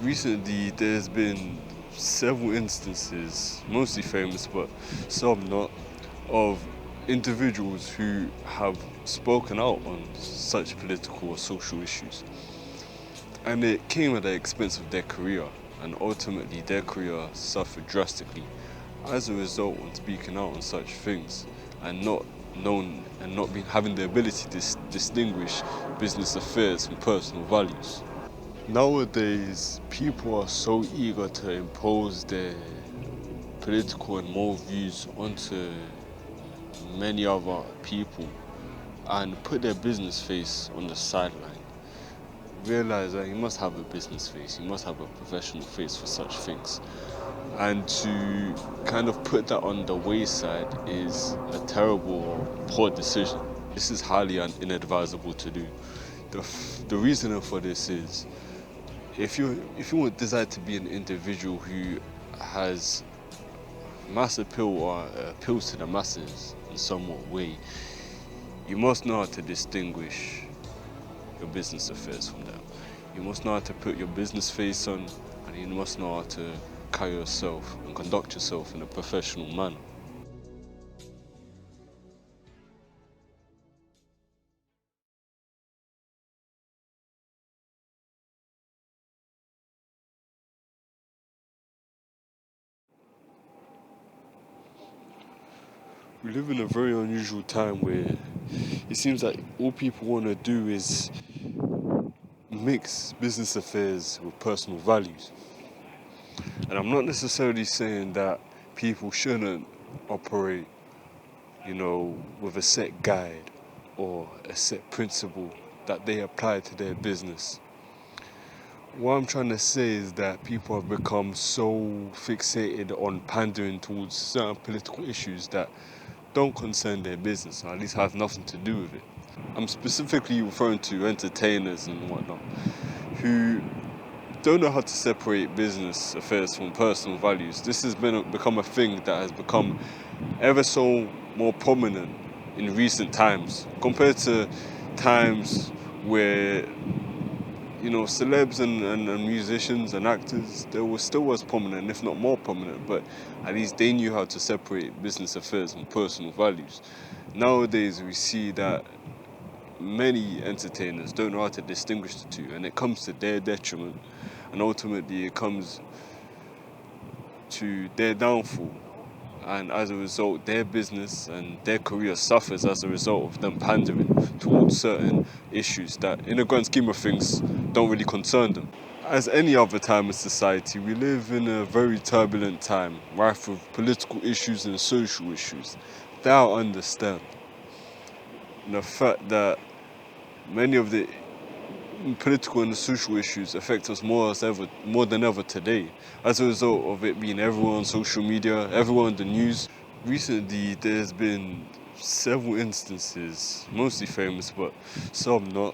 Recently, there's been several instances, mostly famous but some not, of individuals who have spoken out on such political or social issues. And it came at the expense of their career, and ultimately their career suffered drastically as a result when speaking out on such things and not known and not being having the ability to distinguish business affairs from personal values. Nowadays, people are so eager to impose their political and moral views onto many other people and put their business face on the sideline. Realize that you must have a business face, you must have a professional face for such things. And to kind of put that on the wayside is a terrible or poor decision. This is highly inadvisable to do. The reason for this is if you desire to be an individual who has mass appeal or appeals to the masses in somewhat way, you must know how to distinguish your business affairs from them. You must know how to put your business face on, and you must know how to carry yourself and conduct yourself in a professional manner. We live in a very unusual time where it seems like all people want to do is mix business affairs with personal values. And I'm not necessarily saying that people shouldn't operate, with a set guide or a set principle that they apply to their business. What I'm trying to say is that people have become so fixated on pandering towards certain political issues that don't concern their business, or at least have nothing to do with it. I'm specifically referring to entertainers and whatnot, who don't know how to separate business affairs from personal values. This has become a thing that has become ever so more prominent in recent times compared to times where celebs and musicians and actors, they were still as prominent, if not more prominent, but at least they knew how to separate business affairs from personal values. Nowadays, we see that many entertainers don't know how to distinguish the two, and it comes to their detriment, and ultimately it comes to their downfall. And as a result, their business and their career suffers as a result of them pandering towards certain issues that, in the grand scheme of things, don't really concern them. As any other time in society, we live in a very turbulent time, rife with political issues and social issues. That I understand. And the fact that many of the political and social issues affect us more than ever today, as a result of it being everywhere on social media, everywhere on the news. Recently, there's been several instances, mostly famous but some not,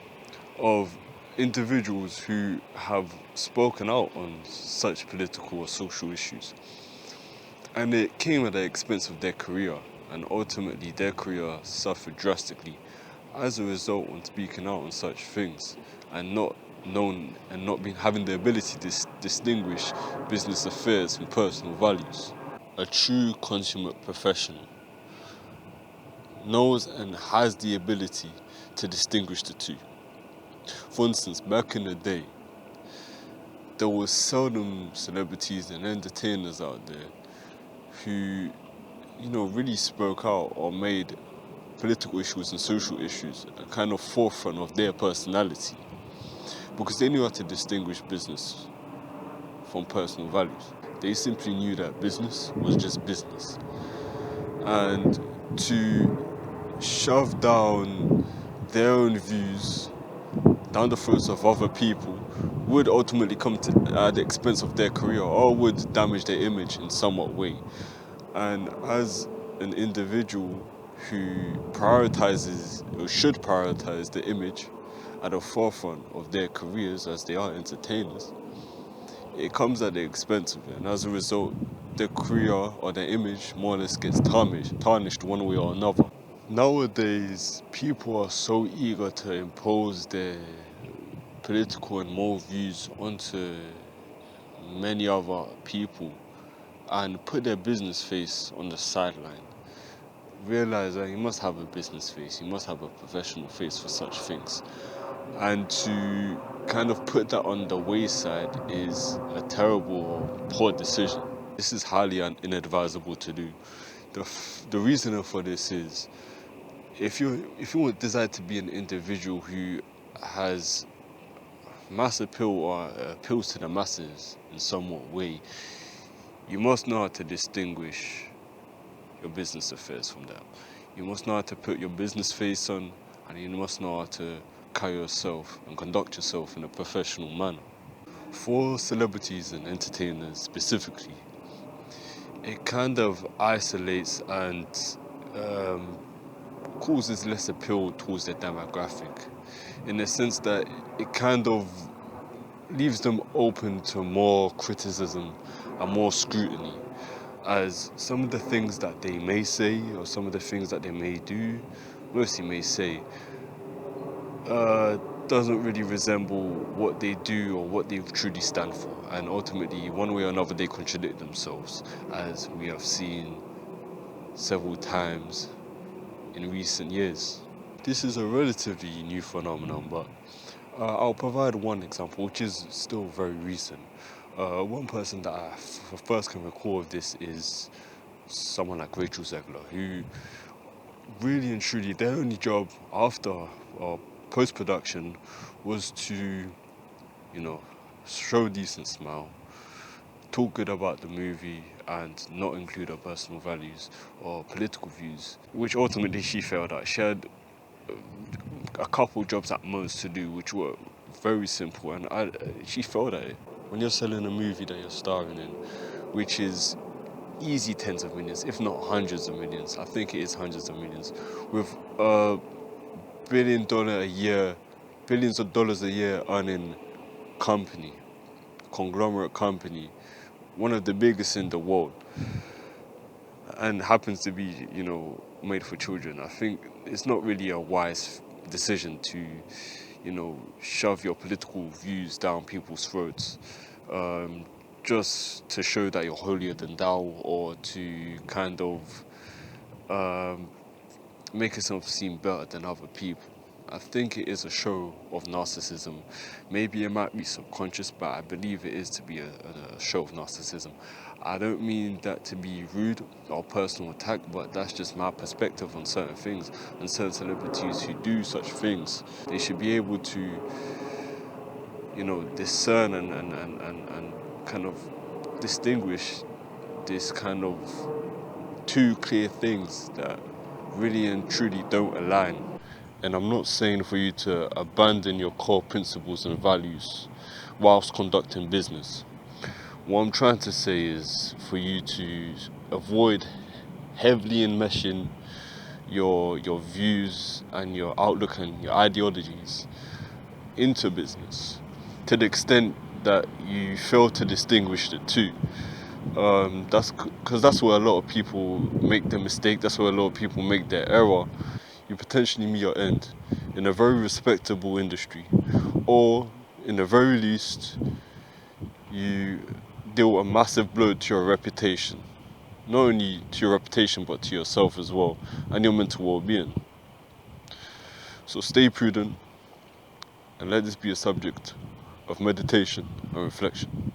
of individuals who have spoken out on such political or social issues. And it came at the expense of their career, and ultimately their career suffered drastically as a result when speaking out on such things and not known and not being having the ability to distinguish business affairs from personal values. A true consummate professional knows and has the ability to distinguish the two. For instance, back in the day, there was seldom celebrities and entertainers out there who, really spoke out or made political issues and social issues a kind of forefront of their personality, because they knew how to distinguish business from personal values. They simply knew that business was just business. And to shove down their own views down the throats of other people would ultimately come at the expense of their career, or would damage their image in somewhat way. And as an individual who prioritizes or should prioritize the image at the forefront of their careers as they are entertainers, it comes at the expense of it. And as a result, their career or their image more or less gets tarnished one way or another. Nowadays, people are so eager to impose their political and moral views onto many other people and put their business face on the sideline. Realize that you must have a business face, you must have a professional face for such things. And to kind of put that on the wayside is a terrible or poor decision. This is highly inadvisable to do. The reason for this is if you desire to be an individual who has mass appeal or appeals to the masses in somewhat way, you must know how to distinguish your business affairs from that. You must know how to put your business face on, and you must know how to carry yourself and conduct yourself in a professional manner. For celebrities and entertainers specifically, it kind of isolates and causes less appeal towards their demographic, in the sense that it kind of leaves them open to more criticism and more scrutiny, as some of the things that they may say or some of the things that they may do, mostly may say, doesn't really resemble what they do or what they truly stand for. And ultimately, one way or another, they contradict themselves, as we have seen several times in recent years. This is a relatively new phenomenon, but I'll provide one example, which is still very recent. One person that I first can recall of this is someone like Rachel Zegler, who really and truly, their only job after post-production was to, show a decent smile, talk good about the movie, and not include her personal values or political views, which ultimately she failed at. She had a couple jobs at most to do, which were very simple, and she failed at it. When you're selling a movie that you're starring in, which is easy tens of millions, if not hundreds of millions, I think it is hundreds of millions, with billions of dollars a year earning company, conglomerate company, one of the biggest in the world, and happens to be, made for children. I think it's not really a wise decision to, shove your political views down people's throats, just to show that you're holier than thou, or to kind of make yourself seem better than other people. I think it is a show of narcissism. Maybe it might be subconscious, but I believe it is to be a show of narcissism. I don't mean that to be rude or personal attack, but that's just my perspective on certain things. And certain celebrities who do such things, they should be able to, discern and kind of distinguish this kind of two clear things that really and truly don't align. And I'm not saying for you to abandon your core principles and values whilst conducting business. What I'm trying to say is for you to avoid heavily enmeshing your views and your outlook and your ideologies into business, to the extent that you fail to distinguish the two. That's because that's where a lot of people make their mistake. That's where a lot of people make their error. You potentially meet your end in a very respectable industry, or in the very least, you deal a massive blow to your reputation. Not only to your reputation, but to yourself as well, and your mental well-being. So stay prudent, and let this be a subject of meditation and reflection.